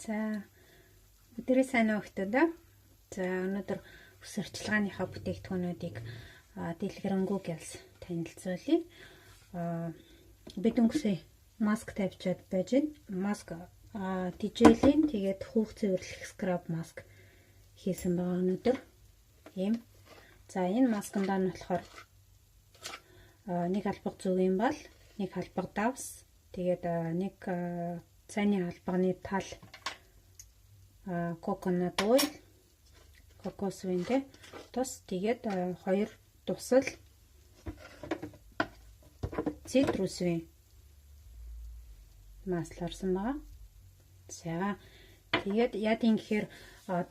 За өдрийн сайн өгтөдөө. За өнөөдөр ус орчилгааныхаа бүтээгдэхүүнүүдийг дэлгэрэнгүй гялс танилцуулъя. Бид өнгөсөө маск тавьчаад байж байна. Маск тижээлийн тэгээд хүүх цэвэрлэх скраб маск хийсэн байгаа өнөөдөр. Ийм. За энэ маскандаа нь болохоор нэг албаг зүгийн бал, нэг албаг давс, тэгээд нэг цайны албагны тал, coconut oil, кокос винтэй тус, тэгээд хоёр тусал цитрус вин масларсан байгаа. За тэгээд яа тийм гэхээр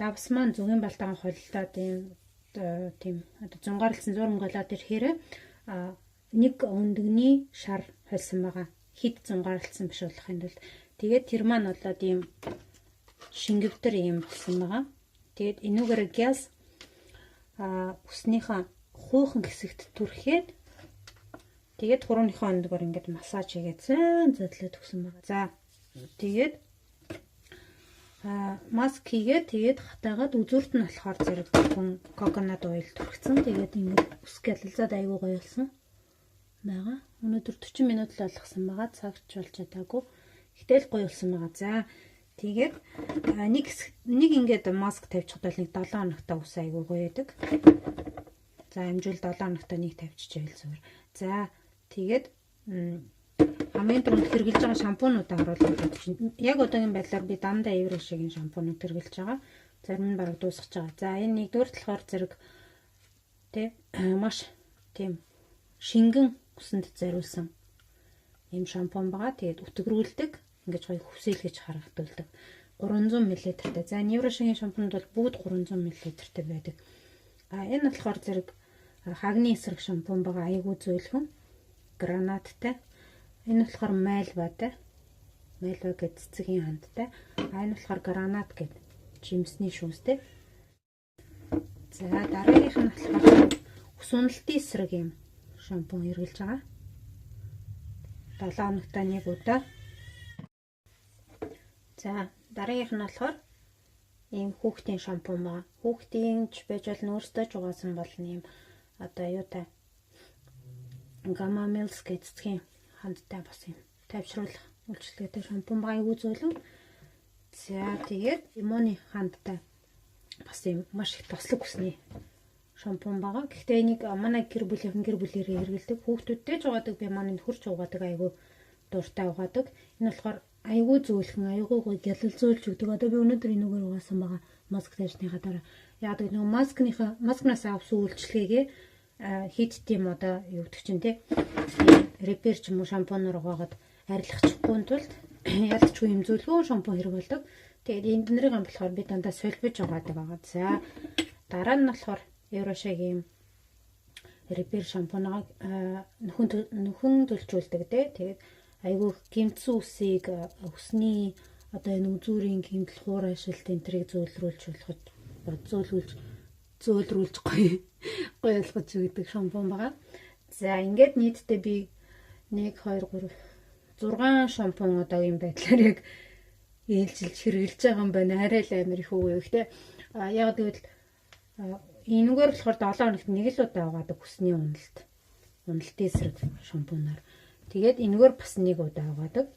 давс маань зүгийн балтаан холилдоо тийм зунгааралцсан зурм голоод ирэхээр нэг өндөгний шар холсон байгаа. Хит зунгааралцсан биш болохын тулд тэгээд тэр маань болоод ийм шингэвтер юм болсон байгаа. Тэгээд энүүгээр газ уснийхаа хуухан хэсэгт түрхээд тэгээд хурууныхаа өндгөр ингээд массаж хийгээд зөдлөд өгсөн байгаа. За тэгээд маск хийгээд тэгээд хатаагаад үзүүрт нь болохоор зэрэг хүн coconut oil түрхсэн. Тэгээд ингээд ус гялалзаад аягүй гоё болсон байгаа. Өнөөдөр 40 минут л болгосон байгаа. Цагч болж чадаагүй. Гэтэл гоё болсон байгаа. За тэгээд нэг ингээд маск тавьчихад бол нэг 7 хоногтой ус аягүй гоё байдаг. За амжуул 7 хоногтой нэг тавьчихвэл зүгээр. За тэгээд хамгийн түрүүнд хэрэгжилж байгаа шампунуудаа харуулдаг чинь. Яг одоогийн байдлаар би дандаа евро шигийн шампунууд хэрэгжилж байгаа. Зарим нь бараг дуусах байгаа. За энэ нэгдүгээр талаар зэрэг маш тийм шингэн усанд зориулсан ийм шампун байгаа. Тэгээд үтгрүүлдэг. Ингэж гоё хүсэлгэж харагдуулдаг. 300 мл-тэй. За евро шигийн шампунууд бол бүгд 300 мл-тэй байдаг. Энэ болохоор зэрэг хагны эсрэг шампун байгаа. Аягүй зөөлхөн. Гранаттай. Энэ болохоор майлватай. Майлва гэдэг цэцгийн хандтай. Энэ болохоор гранат гэдэг жимсний шүүстэй. За дараагийнх нь болохоор ус уналтын эсрэг юм шампун хэрэгжилж байгаа. 7 хоногтой нэг удаа. За дараагийнх нь болохоор ийм хүүхдийн шампун байгаа. Хүүхдийн ч байж болно, өөртөө ч угаасан болно ийм одоо юутай Gamma Mills гэдэг цэцгийн хандтай бас юм тайвшруулах үйлчилгээтэй шампун байгаа. Аюу зөөлөн. За тэгээд иммуны хандтай бас юм маш их тослог усны шампун байгаа. Гэхдээ энийг манай гэр бүлээрээ хэрэглэдэг. Хүүхдүүдтэй ч угаадаг, би манай хурц угаадаг, аюу дуртай угаадаг. Энэ болохоор аюу зөөлхөн, аюу гоё гялалзуулж өгдөг. Одоо би өнөөдөр энэгээр угаасан байгаа маск тавьсныхаа дараа. Яг нэг маскнаас авсан үйлчилгээгээ хит тийм одоо юу гэдэг чинь те репер ч юм уу шампунаар угаагаад арилгачихгүй тулд ялцгүй юм зөвлгөө шампун хэрэглэдэг. Тэгээд энд нэрийг болохоор би дандаа сольбож угаадаг байгаа. За дараа нь болохоор еврошигийн репер шампунаа нөхөн төлжүүлдэг те. Тэгээд айгүй гэмтсэн усыг усны одоо энэ үзүүрийн гэмтэл хуур ашиглалт энтрийг зөөлрүүлж гоё ойлгож өгдөг шампун байгаа. За ингээд нийтдээ би 1 2 3 6 шампун одоогийн байдлаар яг ээлжилж хэрэгжилж байгаа юм байна. Арай л амар их үгүй ихтэй. Яг тэгвэл энэгээр болохоор 7 хоногт нэг л удаа угаадаг хүсний уналтын эсрэг шампунаар. Тэгээд энэгээр бас нэг удаа угаадаг.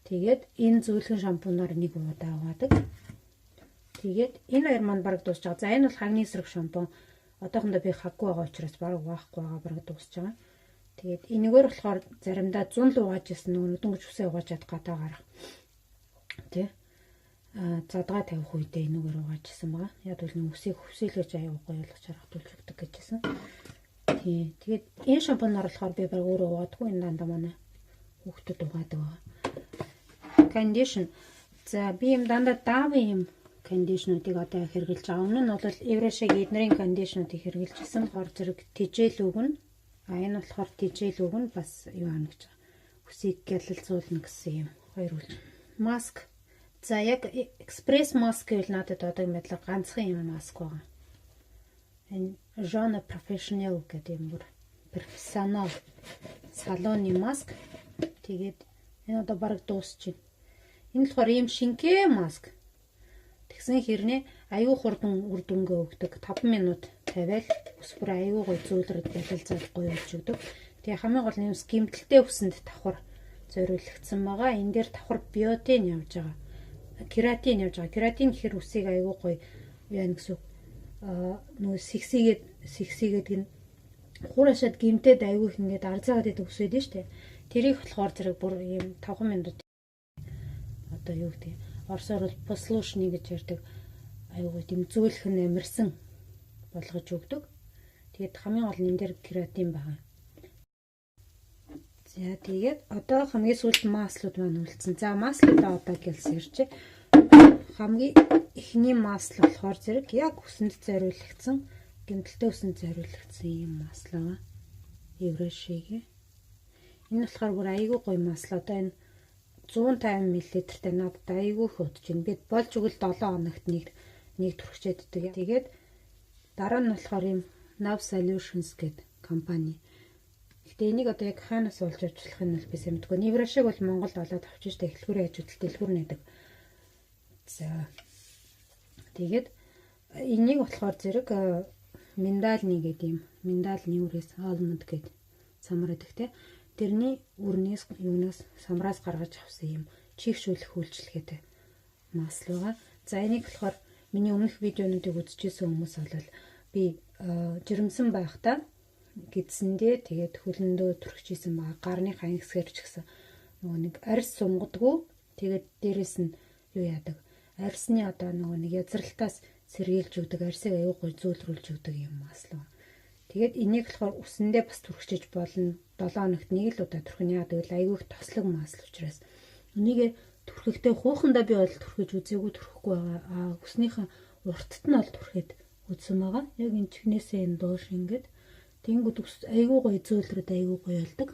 Тэгээд энэ зөөлхөн шампунаар нэг удаа угаадаг. Тэгээд энэ хоёр маань бараг дуусч байгаа. За энэ бол хагны эсрэг шампун. Одоохондоо би хаггүй байгаа учраас бараг угаахгүй байгаа, бараг дуусч байгаа. Тэгээд энэгээр болохоор заримдаа 100 л угааж ирсэн нөгөө дөнгөж үсээ угааж чад гадаа гарах. Тэ. Задгаа тавих үедээ энэгээр угааж ирсэн байгаа. Яг л нэг үсийг хүсэлгэж аяа гоё ойлгож харагдуулж өгдөг гэжсэн. Тий. Тэгээд энэ шампунаар болохоор би бараг өөрөө угаадаггүй. Энэ дандаа манай хүүхдүүд угаадаг байгаа. Condition. За би юм дандаа Dove юм кондишнуудыг одоо хэрэгжилж байгаа. Өмнө нь бол еврошиг эднэрийн кондишнуудыг хэрэгжилж ирсэн. Хор зэрэг тижэл өгнө. Энэ болохоор тижэл өгнө бас юу ана гэж байгаа. Хүсийг гялалзуулна гэсэн юм. Хоёр үйл. Маск. За яг экспресс маск гэвэл надад одоо мэдлэг ганцхан юм маск байгаа. Энэ Jeune Professionnel гэдэг юм бүр профессионал салоны маск. Тэгээд энэ одоо бараг дуусч байна. Энэ болохоор ийм шинкээ маск. Тэгсэн хэрнээ аюу хурдан үр дүнгээ өгдөг. 5 минут тавиал ус бүр аюу гоё зөөлрөд бэлэлзэл гоё болж өгдөг. Тэгээ хамгийн гол нь гэмтэлтэй үсэнд давхар зориулагдсан байгаа. Энэ дээр давхар биотин явж байгаа. Кератин явж байгаа. Кератин гэхэр үсийг аюу гоё яа гэсэн нөгөө сэгсигээд гин хуурашаад гэмтээд аюу их ингээд арзаагаад идэх үсээд нь штэ. Тэрийг болохоор зэрэг бүр ийм 5 минут одоо юу гэдэг орсоор бол послушны гэж ярьдаг аюу тийм зөөлөх нь амирсан болгож өгдөг. Тэгээд хамгийн гол нь энэ дээр кератин байгаа. За тэгээд одоо хамгийн сүүлд маслууд маань үлдсэн. За маслуудаа одоо гэлс ярьж. Хамгийн эхний масл болохоор зэрэг яг үсэнд зориулагдсан, гэмтэлтэй үсэнд зориулагдсан юм масл байгаа. Еврошигийн. Энэ болохоор бүр аюу гоё масл. Одоо энэ 150 мл-тэй надад аюу их удаж байна. Бид болж өгөл 7 хоногт нэг түрхчээддэг. Тэгээд дараа нь болохоор юм Nav Solutions гэдэг компани. Гэтэ энийг одоо яг хаанаас олж авчлах нь бол би сэрмдэггүй. Еврошиг бол Монголд олоод авчих штэ эхлүүрийн ажилтнууд дэлгүүр нэдэг. За. Тэгээд энийг болохоор зэрэг миндалны гэдэг юм. Миндалны үрээс almond гэдэг самар гэдэг те. Тэрний үрнээс юунаас самраас гаргаж авсан юм чигшүүлэх үйлчлэгээтэй масл байгаа. За энийг болохоор миний өмнөх видеонуудыг үзчихсэн хүмүүс бол би жирэмсэн байхдаа гидсэндээ тэгээд хөлөндөө түрхчихсэн байгаа. Гарны хайн хэсгээр ч гэсэн нөгөө нэг арьс сумгадгүй. Тэгээд дээрэс нь юу яадаг? Арьсны одоо нөгөө нэг язралтаас сэргийлж өгдөг, арьсыг аюу гой зөөлрүүлж өгдөг юм масл байна. Тэгээд энийг болохоор үсэндээ бас түрхчиж болно. 7 хоногт нэг л удаа түрхнэ яадаг л аюу их тослог масл учраас. Энийг түрхэхдээ хуухандаа би бол түрхэж үзээгүй түрхэхгүй байгаа. Үснийхээ урттд нь бол түрхэд үзсэн байгаа. Яг энэ чихнээсээ энэ доош ингээд тэнгүүд ус аюу гой зөөлрөд аюу гой болдог.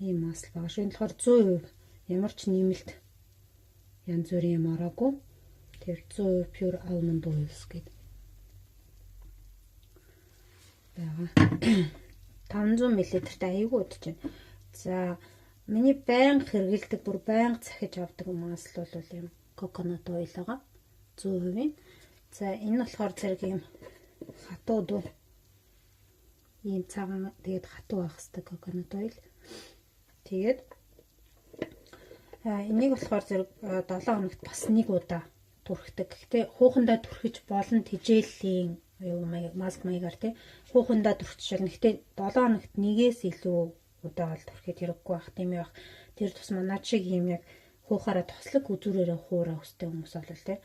Ийм масл байгаа. Энэ болохоор 100% ямар ч нэмэлт янз бүрийн юм ороогүй. Тэр 100% pure almond oils гэдэг. Бага 500 мл-тэй аюу удаж байна. За миний байнга хэрэгэлдэг бүр байнга захиж авдаг масл бол юм coconut oil байгаа. 100%. За энэ болохоор зэрэг юм хатуу дуу. Ийм цагаан тэгээд хатуу байх хэвээр coconut oil. Тэгээд энийг болохоор зэрэг 7 хоногт бас нэг удаа түрхдэг. Гэхдээ хуухандаа түрхэж болно тижээлийн юу маск маягаар тий. Хуухандаа түрхчихвэл гэхдээ 7 хоногт нэгээс илүү удаа бол түрхэд хэрэггүй байх тийм байх. Тэр тусмаа над шиг юм яг хуухаараа тослог үзүүрээрээ хуураа өстэй хүмүүс бол тий.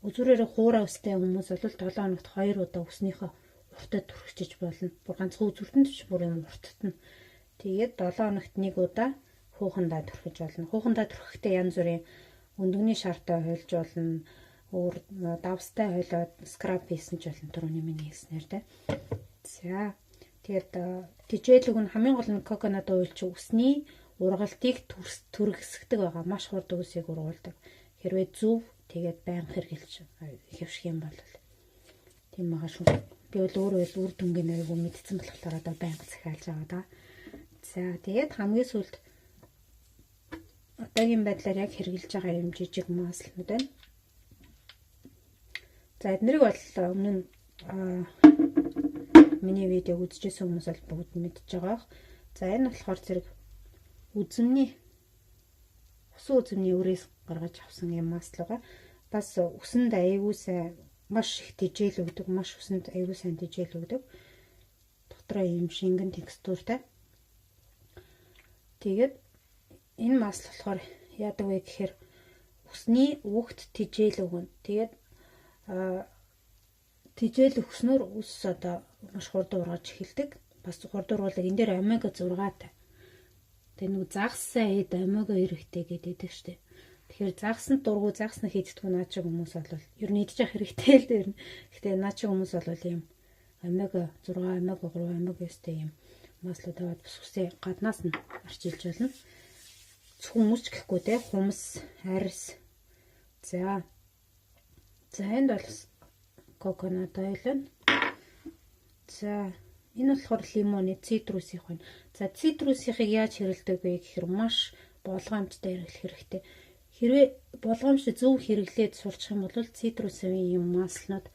Үзүүрээрээ хуураа өстэй хүмүүс бол 7 хоногт 2 удаа өснийхөө уртад түрхчиж болно. Бүр ганцхан үзүүртэнд ч бүр юм уртад нь. Тэгээд 7 хоногт нэг удаа хуухандаа түрхэж болно. Хуухандаа түрхэхдээ янз бүрийн өндөгний шартай хойлж болно. Өөр давстай хойлоод скраб хийсэн ч болно түрүүний миний хэлснээр тий. За тэгээд тижээлэг нь хамгийн гол нь coconut oil чи үсний ургалтыг түргэсгдэг байгаа. Маш хурд үсийг ургуулдаг. Хэрвээ зөв тэгээд байнга хэрглэж хэвших юм бол тийм байгаа шүү. Би бол өөрөө үр дүнгийн айгу мэдсэн болохоор одоо байнга захиалж байгаа да. За тэгээд хамгийн сүүлд одоогийн байдлаар яг хэрглэж байгаа юм жижиг маслнууд байна. За эднэрийг бол өмнө нь миний видеог үзчихсэн хүмүүс бол бүгд мэдж байгаа. За энэ болохоор зэрэг усан үзэмний үрээс гаргаж авсан юм масл байгаа. Бас үсэнд аюу сайн маш их тижээл өгдөг, маш үсэнд аюу сайн тижээл өгдөг. Дотроо юм шингэн текстуртай. Тэгээд энэ масл болохоор яадаг вэ гэхээр үсний үгт тижээл өгнө. Тэгээд тижээл өгснөөр үс одоо маш хурд ургаж эхэлдэг. Бас хурд ургуулдаг. Энэ дээр омега 6-тай. Тэгээ нэг загсаа хэд омега 9 хэрэгтэй гэдэг штеп. Тэгэхээр загсанд дургу загсна хийддэг наад шиг хүмүүс бол ер нь идэж явах хэрэгтэй л дээр. Гэхдээ наад шиг хүмүүс бол ийм омега 6, омега 3, омега 9-тэй ийм маслууд аваад бас үсээ гаднаас нь арчилж болно. Хүмүүс ч гэхгүй те хумс, арьс. За энд бол coconut oil. За энэ болохоор лимоны цитрусих байна. За цитрусихыг яаж хэрэлдэг вэ гэхээр маш болгоомжтой хэрэглэх хэрэгтэй. Хэрвээ болгоомжтой зөв хэрэглээд сурчих юм бол цитрусовын юм маслнууд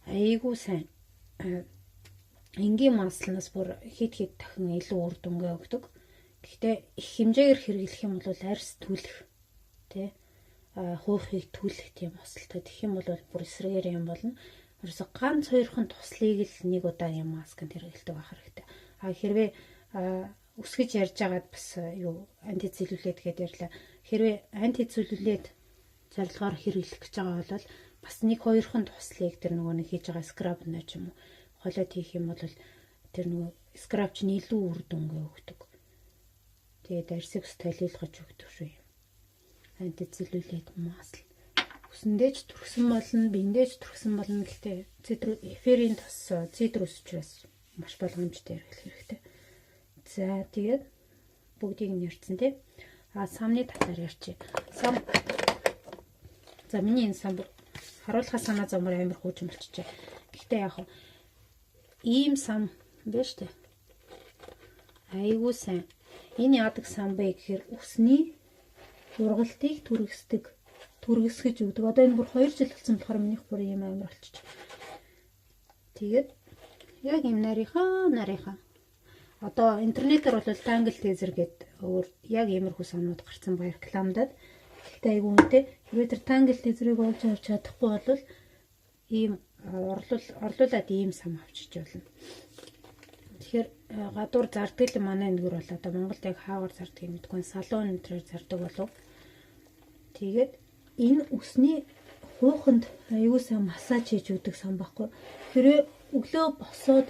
айгүй сайн энгийн маслнаас бүр хэд дахин илүү үр дүнгээ өгдөг. Гэхдээ их хэмжээгээр хэрэглэх юм бол арьс түлэх тий хуухыг түлэх тийм осолтой. Тэгэх юм бол бүр эсрэгээр юм болно. Ерөөсө ганц хоёрхан туслыг л нэг удаа юм масканд хэрэглэдэг байх хэрэгтэй. Хэрвээ өсгөж ярьж байгаад бас антицеллюлит гэдээ ярьлаа. Хэрвээ антицеллюлит зорилгоор хэрэглэх гэж байгаа бол бас нэг хоёрхан туслыг тэр нөгөө нэг хийж байгаа скраб нэ ч юм уу холиод хийх юм бол тэр нөгөө скраб чинь илүү үр дүнгээ өгдөг. Тэгээд арьсыг талилгаж өгдөг шүү юм. Антицеллюлит масл. Үсэндэж төрсөн болно, биендэж төрсөн болно гэхдээ эфирийн тос цитрус учраас маш болгоомжтой хэрэглэх хэрэгтэй. За тэгээд бүгдийг нь ярьсан тий. Самны талаар ярьчих. Сам. За миний энэ сам харуулхаа санаа зовмор амар хуучин болчихжээ. Гэхдээ яг ийм сам биш үү? Айгуу сайн. Энэ яадаг сам бэ гэхээр үсний ургалтыг түргэсгэж өгдөг. Одоо энэ бүр 2 жил болсон болохоор минийх бүр ийм амар болчих. Тэгээд яг юм нарийнхаа. Одоо интернетээр бол тангл тезер гэдэг яг иймэрхүү самнууд гарсан ба рекламадад. Гэхдээ айгүй үнэтэй. Хэрвээ тэр тангл тезерийг олж авч чадахгүй бол ийм орлуулад ийм сам авчиж болно. Тэгэхээр гадуур зардаг л манай нэгэр бол одоо Монголд яг хаагаар зардаг юм гэдгүй салон өнтрээр зардаг болов. Тэгээд энэ үсний хууханд аюу сайн массаж хийж өгдөг сам байхгүй. Хэрвээ өглөө босоод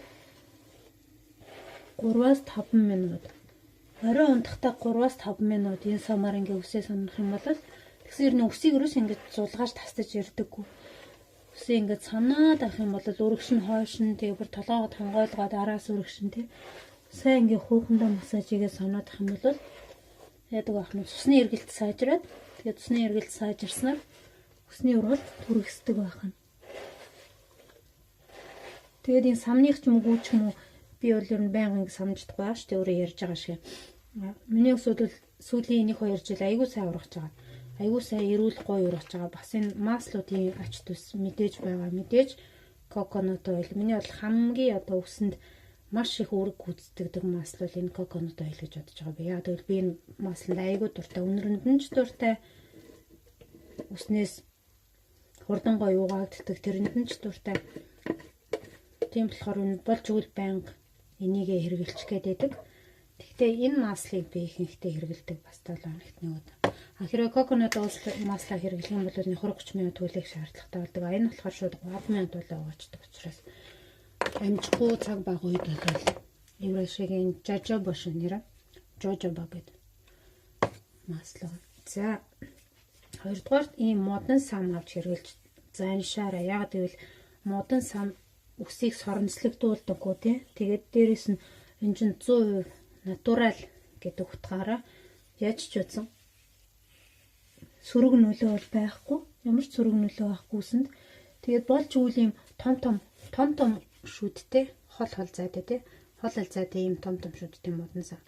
3-5 минут орой унтахтаа 3-5 минут энэ самаар ингээ үсээ санах юм бол тэгсэр нэ үсийг өрөөс ингээ зулгааж тастаж ярдаггүй. Үсээ ингээ санаад авах юм бол өргөш нь хойшин тэгээ бүр толгоогоо хангойлгоод араас өргөшин тий. Сайн ингээ хуухандаа массаж хийгээ санаад авах юм бол яадаг байх нь цусны эргэлт сайжраад тэгээ цусны эргэлт сайжирснаар үсний ургалт түргэсдэг байх нь. Тэгээд энэ самных ч юм уу гүүч юм уу би бол ер нь байнга ингэ самждаггүй байгаа шүү дээ өөрөө ярьж байгаа шиг. Миний өсөд бол сүүлийн 1-2 жил айгүй сайн ургаж байгаа. Айгүй сайн эрүүл гоё ургаж байгаа. Бас энэ маслуудын ач тус мэдээж байгаа. Мэдээж коконот ойл. Миний бол хамгийн одоо үсэнд маш их үүрэг гүйцэтгэдэг масл бол энэ коконот ойл гэж бодож байгаа би. Яг тэгвэл би энэ масланд айгүй дуртай. Өнөрөнд нь ч дуртай. Үснээс хурдан гоё угаагддаг. Тэрэнд нь ч дуртай. Тийм болохоор энэ болж өгөл байнга энийгээ хэрэгжилчих гээд байдаг. Гэхдээ энэ маслыг би ихэнхдээ хэрэгэлдэг бас 7 хоногт нэг удаа. Хэрвээ коконот маслаа хэрэглэх юм бол 20-30 минут түлэх шаардлагатай болдог. Энэ болохоор шууд 10 минут болоо угаачдаг учраас амжихгүй цаг баг үед бол еврейшигийн жожоба шинээр жожоба гэдэг маслаа. За хоёрдугаар ийм модон сам авч хэрэглэж заншаараа. Яг гэвэл модон сам үсийг соромжлогдуулдаггүй тий. Тэгээд дээрэс нь энэ чинь 100% натурал гэдэг утгаараа яаж ч үзэн сөрөг нөлөө бол байхгүй. Ямар ч сөрөг нөлөө байхгүйсэнд тэгээд болж үйл юм том шүдтэй хол зайтай тий. Хол зайтай ийм том шүдтэй модон сам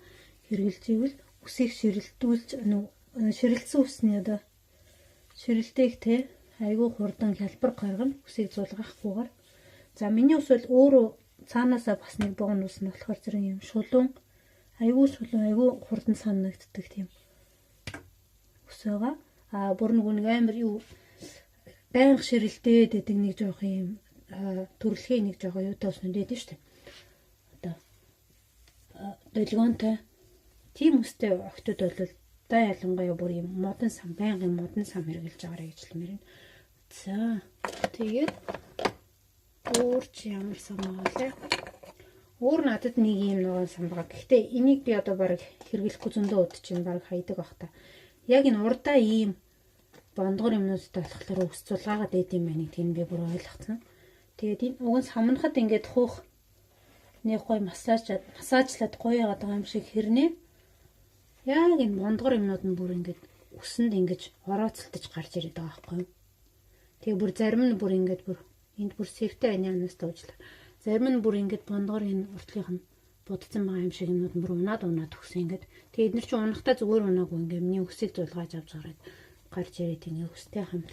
хэрэгжилж ивэл үсийг ширэлцсэн үсний одоо ширэлтэйг тий айгүй хурдан хялбар гаргана үсийг зулгаахгүйгээр. За миний ус бол өөрөө цаанаасаа бас нэг богн ус нь болохоор зэрэг юм шулуун айгүй хурдан санагддаг тийм ус байгаа. Бүр нэг амар байнга ширэлдээд байдаг нэг жоох юм төрөлхийн нэг жоох юутай ус нэдэд штэ. Одоо долгионтой тийм үстэй охтууд бол да ялангуяа бүр юм модон сам байнгын модон сам хэрэгжилж байгаарэ гэж хэлмээр байна. За тэгээд өөр чи ямар сам аа. Өөр надад нэг юм нөгөө сам байгаа. Гэхдээ энийг би одоо баг хэрэглэхгүй зөндөө удаж чинь баг хайдаг бах та. Яг энэ урдаа ийм бондгор юмнуудтай болохоор өс зулгаагаад байд юм байна гэдгийг би бүр ойлгоцсон. Тэгээд энэ уг нь самнахад ингээд хуух нэг гой массажлаад гоё яагаад байгаа юм шиг хэрнээ. Яг энэ бондгор юмнууд нь бүр ингээд өсөнд ингэж орооцолтож гарч ирээд байгаа байхгүй юу. Тэгээ бүр зарим нь бүр ингээд бүр энд бүр сэвтэй анианаас дуужлаа. Зарим нь бүр ингээд бондгор энэ уртлынх нь будсан байгаа юм шиг юмнууд мөр унаад өгсөн ингээд. Тэгээд эдгээр чинь унахтаа зүгээр унаагүй ингээд миний өсийг зулгааж авч гараад гарч ирээд ингээ өстэй хамт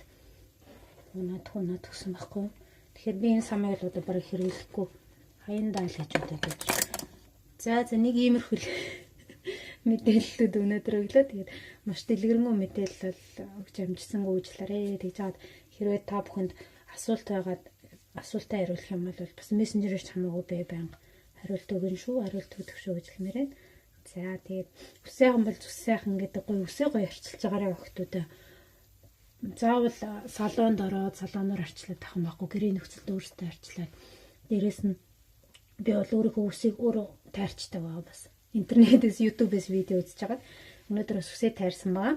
унаад өгсөн байхгүй. Тэгэхээр би энэ самыг л одоо барыг хэрэглэхгүй хаяндаа л гэж бодоод байж. За нэг иймэрхүү мэдээллүүд өнөөдөр өглөө. Тэгээд маш дэлгэрэнгүй мэдээлэл өгч амжсангүй уучлаарай. Тэгж жаад хэрвээ та бүхэнд асуултаа хариулах юм бол бас мессенжерээр чамаагүй байнга хариулт өгөн шүү. Хариулт өгөх шүү гэж хэлмээр байна. За тэгээд үс сайхан бол зүс сайхан гэдэг гоё үсээ гоё арчилж байгаарай охтуудаа. Заавал салонд ороод салоноор арчлаад тах юм байхгүй. Гэрээ нөхцөлд өөрсдөө арчлаад. Дээрээс нь би бол өөрийнхөө үсийг өөрөө тайрчдаг байгаа бас. Интернетээс YouTube-ээс видео үзэж байгаа. Өнөөдөр бас үсээ тайрсан байгаа.